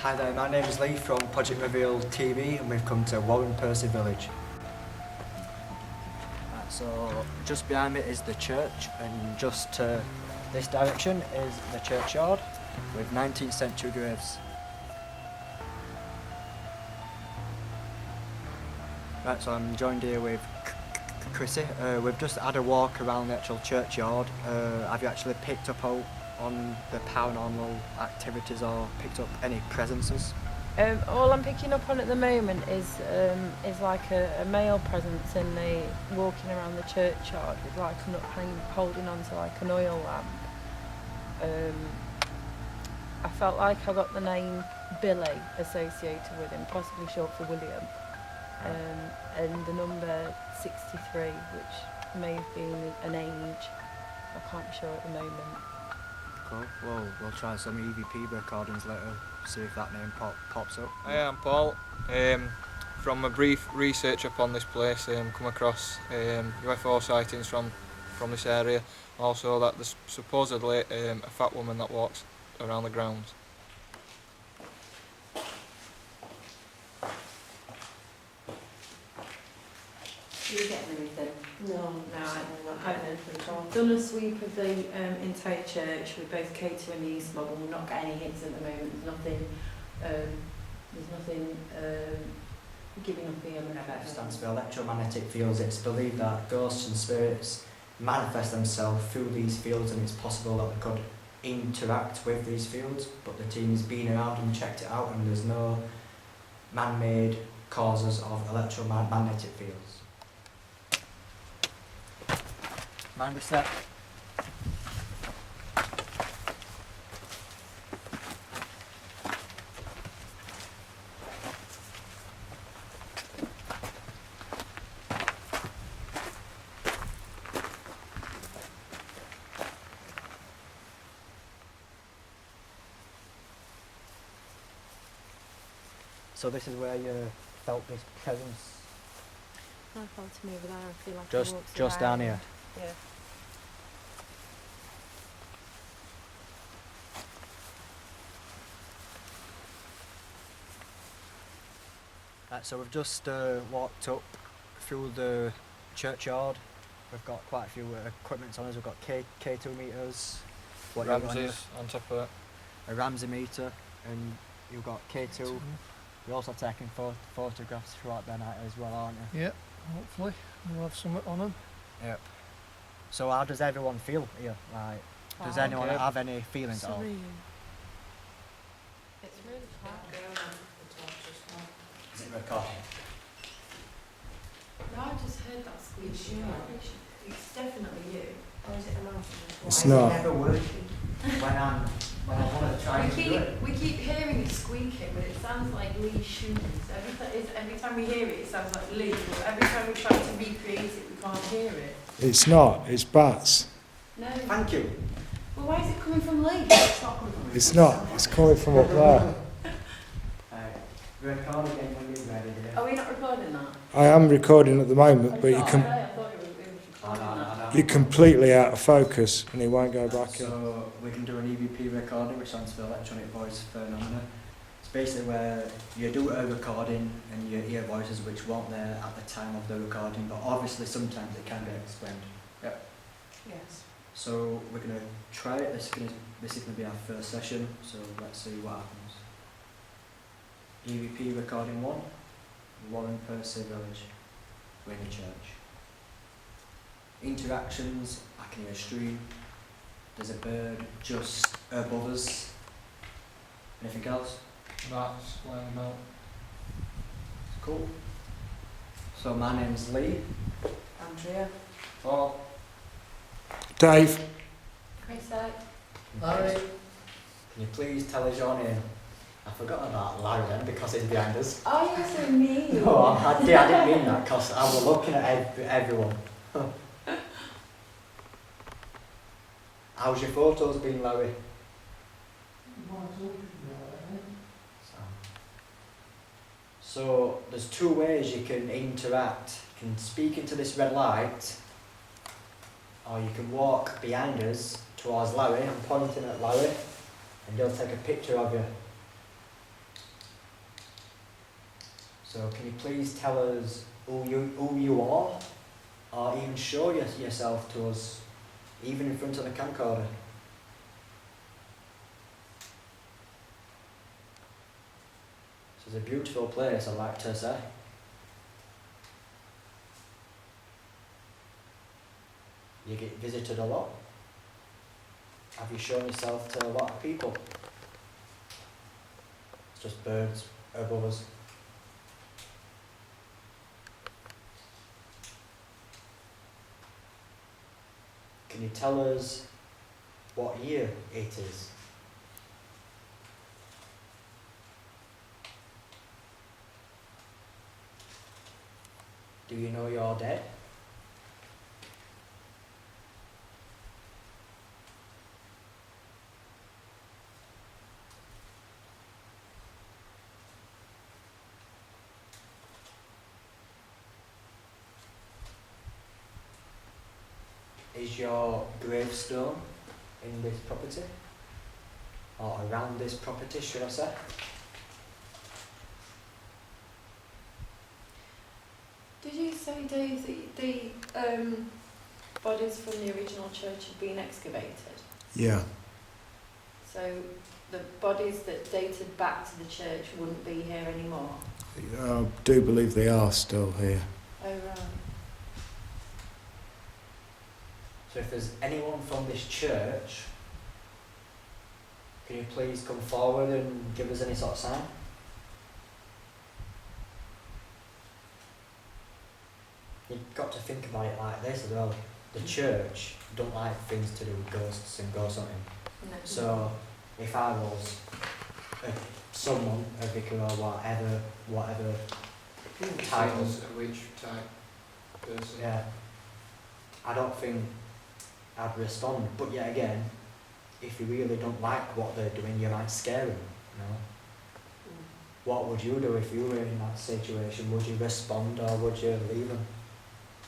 Hi there, my name is Lee from Project Reveal TV and we've come to Wharram, Percy village. So just behind me is the church and just to this direction is the churchyard with 19th century graves. Right, so I'm joined here with Chrissy. We've just had a walk around the actual churchyard. Have you actually picked up on the paranormal activities or picked up any presences? All I'm picking up on at the moment is like a male presence in the walking around the churchyard with like holding on to like an oil lamp. I felt like I got the name Billy associated with him, possibly short for William, and the number 63, which may have been an age. I can't be sure at the moment. Cool. Well, we'll try some EVP recordings later, see if that name pops up. Hi, I'm Paul. From a brief research upon this place, come across UFO sightings from this area. Also that there's supposedly a fat woman that walks around the grounds. Are you getting anything? No, I haven't. I've done a sweep of the entire church with both K2 and the East Mob, and we've not got any hits at the moment. There's nothing giving up here. EMF stands for electromagnetic fields. It's believed that ghosts and spirits manifest themselves through these fields, and it's possible that they could interact with these fields, but the team has been around and checked it out, and there's no man-made causes of electromagnetic fields. Mind the set. So this is where you felt this presence? I felt him over there. I feel like Just down here? Yeah. So we've just walked up through the churchyard. We've got quite a few equipment on us. We've got K2 meters, Ramses on top of it. A Ramsey meter, and you've got K2. You're also taking photographs throughout the night as well, aren't you? Yeah, hopefully we'll have something on them. Yep. So how does everyone feel here? Like, does anyone okay. have any feelings at all? Serene. It's really quiet. Is it recording? No, I just heard that squeak. It's definitely you. or is it a mouse? It's Why not. is it never working when I want to try and do it? We keep hearing it squeaking, but it sounds like Lee's shoes. Every time we hear it, it sounds like Lee. But every time we try to recreate it, we can't hear it. It's not, it's bats. No. Thank you. Well, why is it coming from Lee? It's not coming from It's not, it's coming from up there. Record again when you're ready. Are we not recording that? I am recording at the moment, but I thought it was recording that. you're completely out of focus and it won't go back in. So we can do an EVP recording, which stands for electronic voice phenomena. It's basically where you do a recording and you hear voices which weren't there at the time of the recording, but obviously sometimes it can get explained. Yep. Yes. So we're going to try it. This is going to be our first session, so let's see what happens. EVP recording 1, Wharram, Percy village, we're in the church. Interactions, I can hear a stream, there's a bird just above us. Anything else? Bats flying about. Cool. So my name's Lee. Andrea. Paul. Dave, Chris. Larry. Can you please tell us your name? I forgot about Larry then because he's behind us. Oh, you're so mean. No, I didn't mean that because I was looking at everyone. How's your photos been, Larry? So there's two ways you can interact. You can speak into this red light, or you can walk behind us towards Larry. I'm pointing at Larry, and he'll take a picture of you. So can you please tell us who you are, or even show yourself to us, even in front of the camcorder? So it's a beautiful place, I like to say. You get visited a lot. Have you shown yourself to a lot of people? It's just birds above us. Can you tell us what year it is? Do you know you're dead? Is your gravestone in this property? Or around this property, should I say? Did you say, Dave, that the bodies from the original church had been excavated? Yeah. So the bodies that dated back to the church wouldn't be here anymore? I do believe they are still here. Oh, right. So if there's anyone from this church, can you please come forward and give us any sort of sign? You've got to think about it like this as well. The church don't like things to do with ghosts and ghost hunting. No. So if I was someone, a vicar or whatever titles, A witch type person. yeah, I don't think I'd respond. But yet again, if you really don't like what they're doing, you might scare them, you know. What would you do if you were in that situation? Would you respond or would you leave them?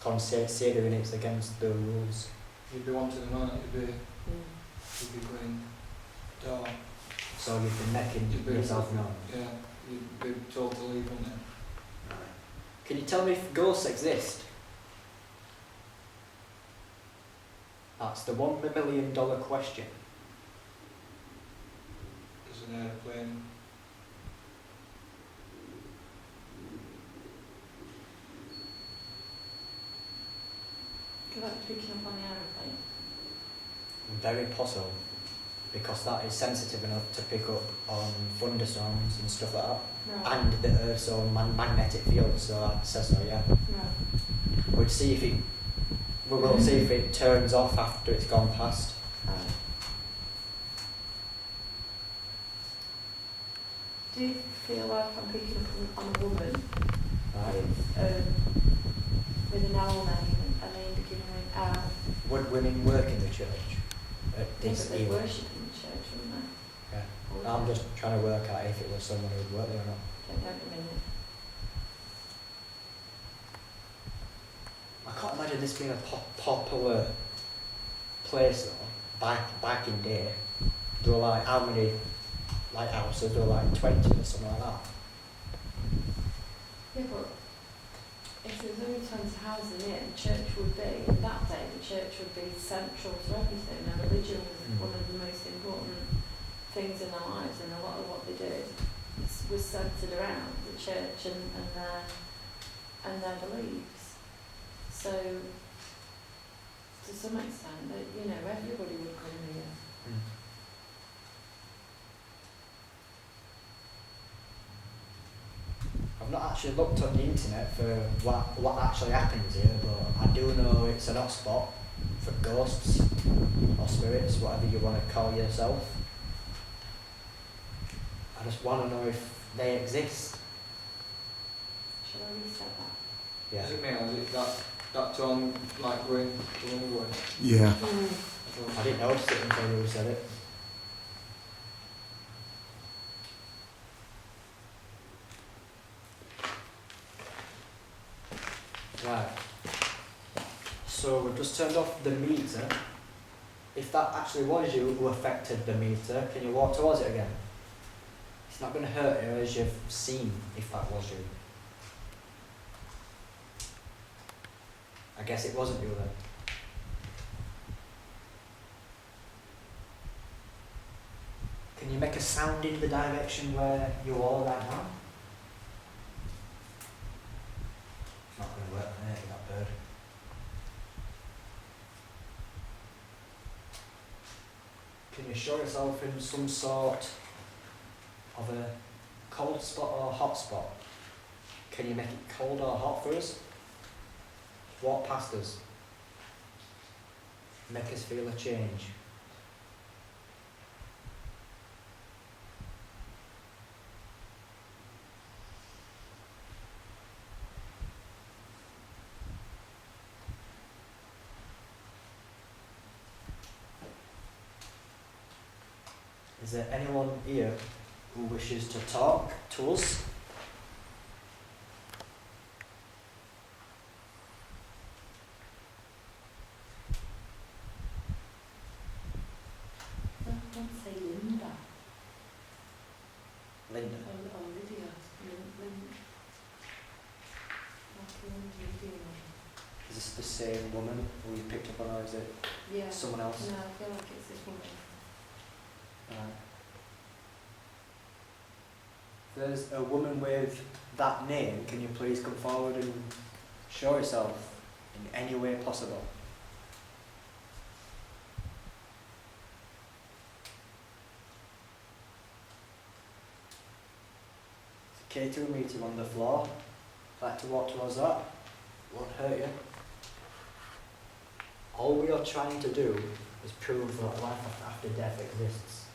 Considering it's against the rules. You'd be wanting them out, you'd be going dark. So you'd be necking You'd be yourself now. Yeah, you'd be told to leave, wouldn't you? Can you tell me if ghosts exist? That's the $1 million question. There's an airplane. Could that be picking up on the aeroplane? Very possible, because that is sensitive enough to pick up on thunderstorms and stuff like that. Right. And the Earth's own magnetic field, so that says so, yeah. Right. We will see if it turns off after it's gone past. Do you feel like I'm picking up on a woman Right. with an owl name, a name beginning with L? Would women work in the church at They this would era? worship in the church, wouldn't they? Yeah. I'm just trying to work out if it was someone who would work there or not. Don't know at the minute. I can't imagine this being a popular place though. Back in day, there were like how many lighthouses? There were like 20 or something like that. Yeah, but if there was only 20 houses in it, the church would be, in that day, the church would be central to everything. Now, religion was one of the most important things in their lives, and a lot of what they did was centred around the church and their beliefs. So, to some extent, that everybody would come here. I've not actually looked on the internet for what actually happens here, but I do know it's an hotspot for ghosts or spirits, whatever you want to call yourself. I just want to know if they exist. Shall I reset that? Yeah. Is it me or is it that tone like going the wrong way? Yeah. I didn't notice it until you said it. Right. So we've just turned off the meter. If that actually was you who affected the meter, can you walk towards it again? It's not going to hurt you, as you've seen, if that was you. I guess it wasn't you then. Can you make a sound in the direction where you are right now? It's not going to work, is it, that bird? Can you show yourself in some sort of a cold spot or hot spot? Can you make it cold or hot for us? Walk past us. Make us feel a change. Is there anyone here who wishes to talk to us? Don't say Linda. Linda. Or Lydia. Lydia. Is this the same woman who you picked up on, or is it Yeah. someone else? No, I feel like it's this woman. If there's a woman with that name, can you please come forward and show yourself in any way possible? It's a K2 meter on the floor. Like to walk towards that. Won't hurt you. All we are trying to do is prove that life after death exists.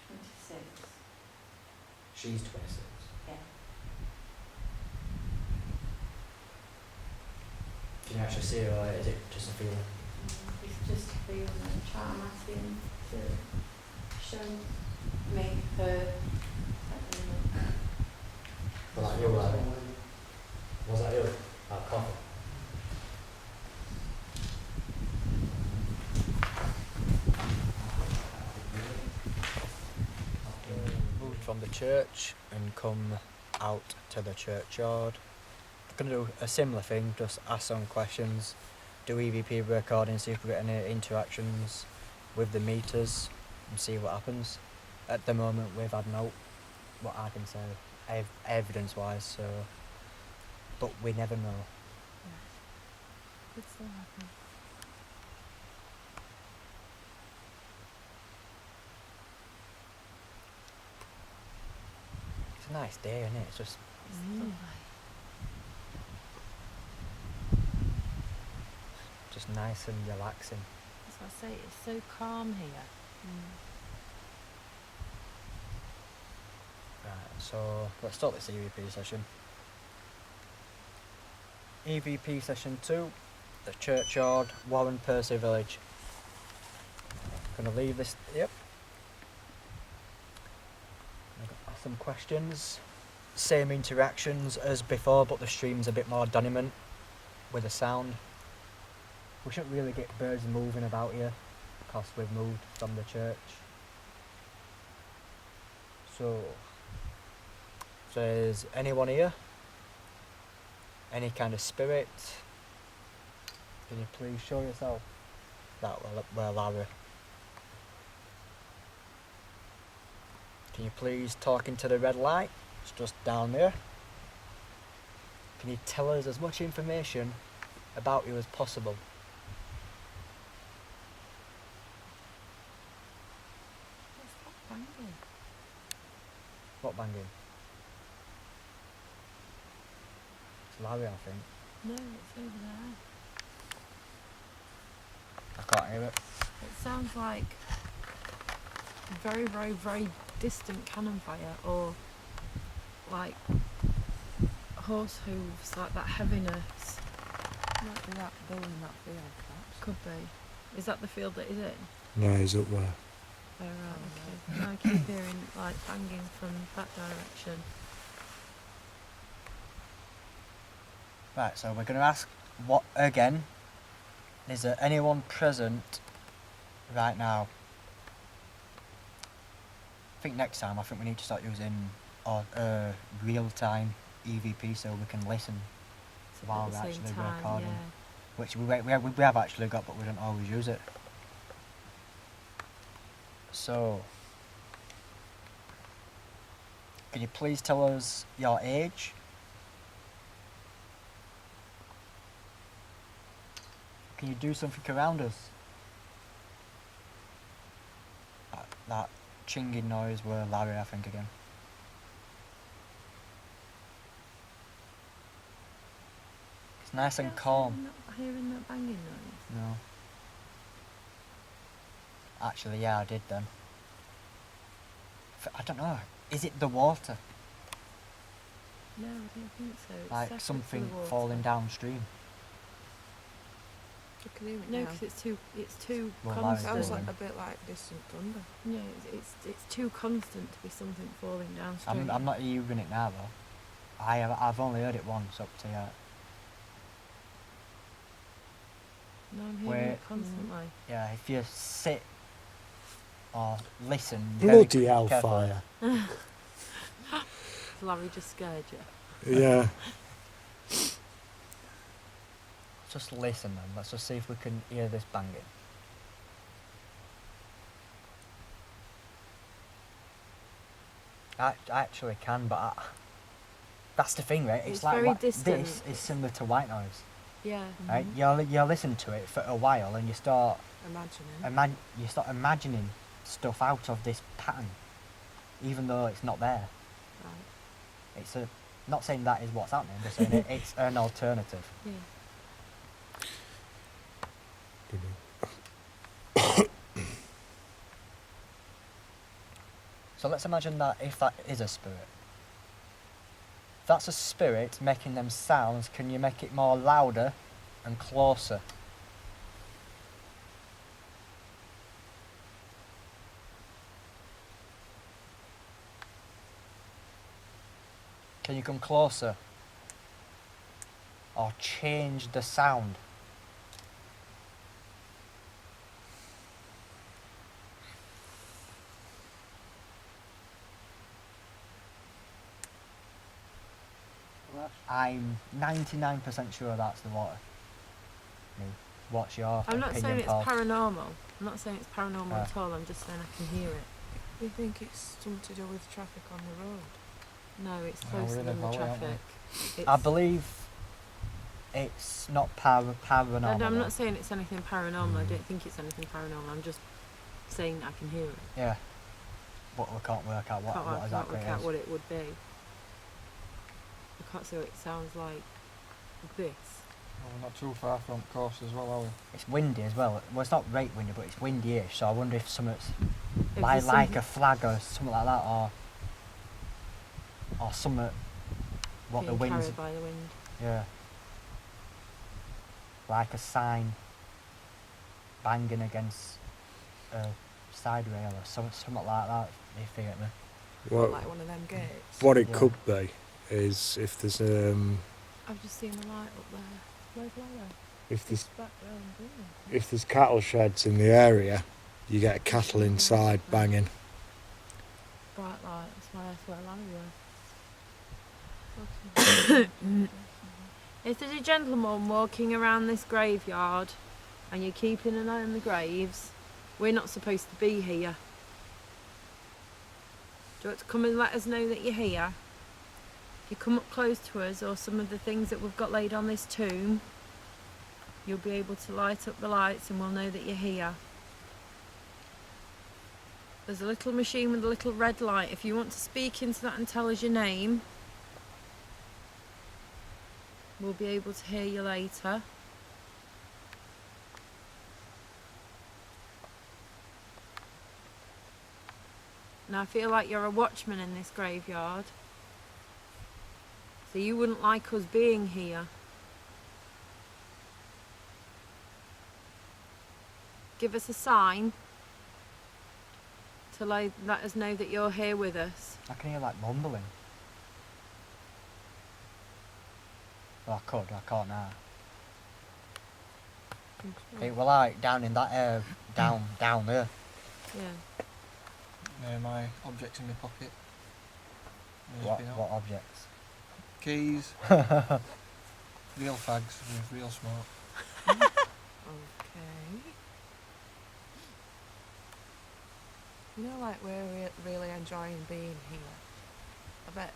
26. She's 26. Yeah. Can you actually see her, or is it just a feeling? It's just a feeling and I'm asking to show me her. Was that you, Larry? Was that you? That coffee? Moved from the church and come out to the churchyard. I'm going to do a similar thing, just ask some questions, do EVP recording, see if we get any interactions with the meters and see what happens. At the moment we've had no, what I can say, evidence wise, so, but we never know. Could still happen. It's a nice day, isn't it? It's just nice and relaxing. That's what I say, it's so calm here. Right, so let's start this EVP session. EVP session 2, the churchyard, Warren Percy Village. Gonna leave this, yep. I'm gonna ask some questions. Same interactions as before, but the stream's a bit more dominant with the sound. We shouldn't really get birds moving about here because we've moved from the church. So, if there's anyone here, any kind of spirit, can you please show yourself? That well, Larry. Can you please talk into the red light? It's just down there. Can you tell us as much information about you as possible? What's that banging? What banging? It's Larry, I think. No, it's over there. I can't hear it. It sounds like very, very, very distant cannon fire, or like horse hooves, like that heaviness. Might be that bull in that field, perhaps. Could be. Is that the field that he's in? No, he's up there. Oh, right, okay. No, I keep hearing like banging from that direction. Right, so we're going to ask what again. Is there anyone present right now? I think next time we need to start using real time EVP so we can listen while At we're the same actually time, recording. yeah. Which we have actually got, but we don't always use it. So, can you please tell us your age? Can you do something around us? That chinging noise were Larry, I think, again. It's nice and calm. Not hearing that banging noise. No. Actually, yeah, I did then. I don't know. Is it the water? No, I don't think so. It's Like separate to something the water. falling downstream? You can hear it No, now. because it's too Well, Larry constant. Sounds doing. like a bit like distant thunder. Yeah, it's too constant to be something falling downstream. I'm not hearing it now though. I've only heard it once up to yet. No, I'm hearing Where- it constantly. Yeah, if you sit or listen very Bloody carefully. hellfire. Larry just scared you. Yeah. Just listen then. Let's just see if we can hear this banging. I actually can, but that's the thing, right? It's like very what, distant. this is similar to white noise, Yeah. right? You listen to it for a while and you start Imagining. you start imagining stuff out of this pattern, even though it's not there. Right. It's not saying that is what's happening, just saying it's an alternative. Yeah. So let's imagine that if that is a spirit. If that's a spirit making them sounds, can you make it more louder and closer? Can you come closer? Or change the sound? I'm 99% sure that's the water. I mean, what's your I'm not opinion, saying it's Paul? paranormal. I'm not saying it's paranormal Ah. at all. I'm just saying I can hear it. Do you think it's something to do with traffic on the road? No, it's No, closer we're in than a the valley, aren't we? traffic. I It's- believe it's not paranormal. No, I'm though. not saying it's anything paranormal. I don't think it's anything paranormal. I'm just saying I can hear it. Yeah. But we can't work out what Can't exactly work it out is. what it would be. I can't say what it sounds like. This. Well, we're not too far from coast as well, are we? It's windy as well. Well, it's not right windy, but it's windy-ish. So I wonder if something's If like there's a something flag or something like that, or something. What the being wind's carried by the wind. yeah. Like a sign banging against a side rail or something like that. If you get me. What, Like one of them gates? what it Yeah. could be is if there's I've just seen a light up there. Where's Lara? if there's It's back round there. if there's cattle sheds in the area, you get cattle inside banging. Bright light. That's why I thought Lara was. If there's a gentleman walking around this graveyard and you're keeping an eye on the graves, we're not supposed to be here. Do you want to come and let us know that you're here? If you come up close to us or some of the things that we've got laid on this tomb, you'll be able to light up the lights and we'll know that you're here. There's a little machine with a little red light. If you want to speak into that and tell us your name, we'll be able to hear you later. Now I feel like you're a watchman in this graveyard. So you wouldn't like us being here. Give us a sign to let us know that you're here with us. I can hear like mumbling. Well, I can't now. It was like down in that down there. Yeah. My object's in my pocket. What objects? keys, real fags with real smoke. Okay. You know, like we're really enjoying being here. I bet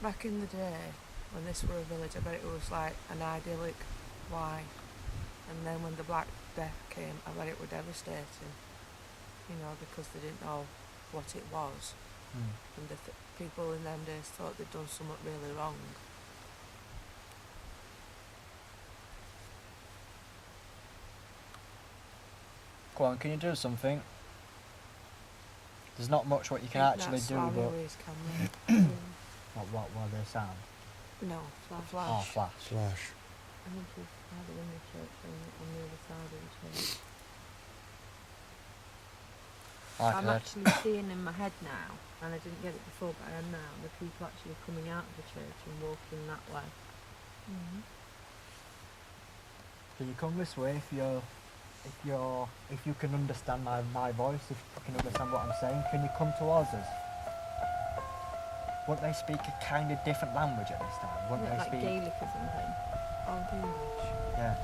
back in the day when this were a village, I bet it was like an idyllic life. And then when the Black Death came, I bet it was devastating. You know, because they didn't know what it was. And the people in them days thought they'd done something really wrong. Go on, can you do something? There's not much what you can actually do, but what they sound? No, Oh, flash. flash. Flash. I think he's either in the church or on the other side of the church. Like I'm I said, actually seeing in my head now, and I didn't get it before, but I am now, the people actually coming out of the church and walking that way. can you come this way if you can understand my voice, if you can understand what I'm saying, can you come towards us? Wouldn't they speak a kind of different language at this time? Wouldn't Isn't it they like speak? Gaelic or something? Old English. Yeah.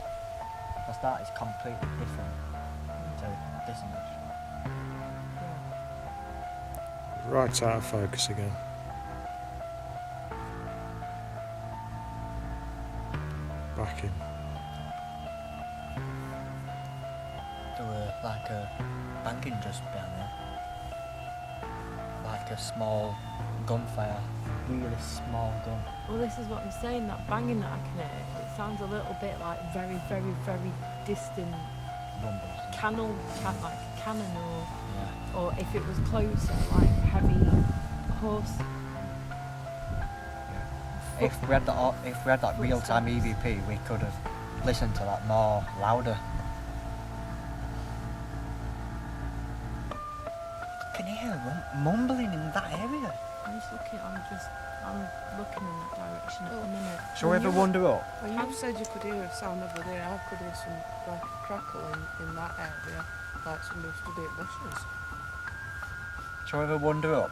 Because that is completely different to this English. Right out of focus again. Back in. There were like a banging just down there. Like a small gunfire. Really small gun. Well, this is what I'm saying, that banging that I can hear, it sounds a little bit like very, very, very distant Rumbles. like a cannon, Yeah. or if it was closer, like heavy horse. If we had that real-time EVP, we could have listened to that more louder. Can you hear mumbling in that area? I'm looking in that direction at the minute. Shall we ever wander up? When you said you could hear a sound over there, I could hear some like a crackle in that area, like somebody stood at bushes. Shall we ever wander up?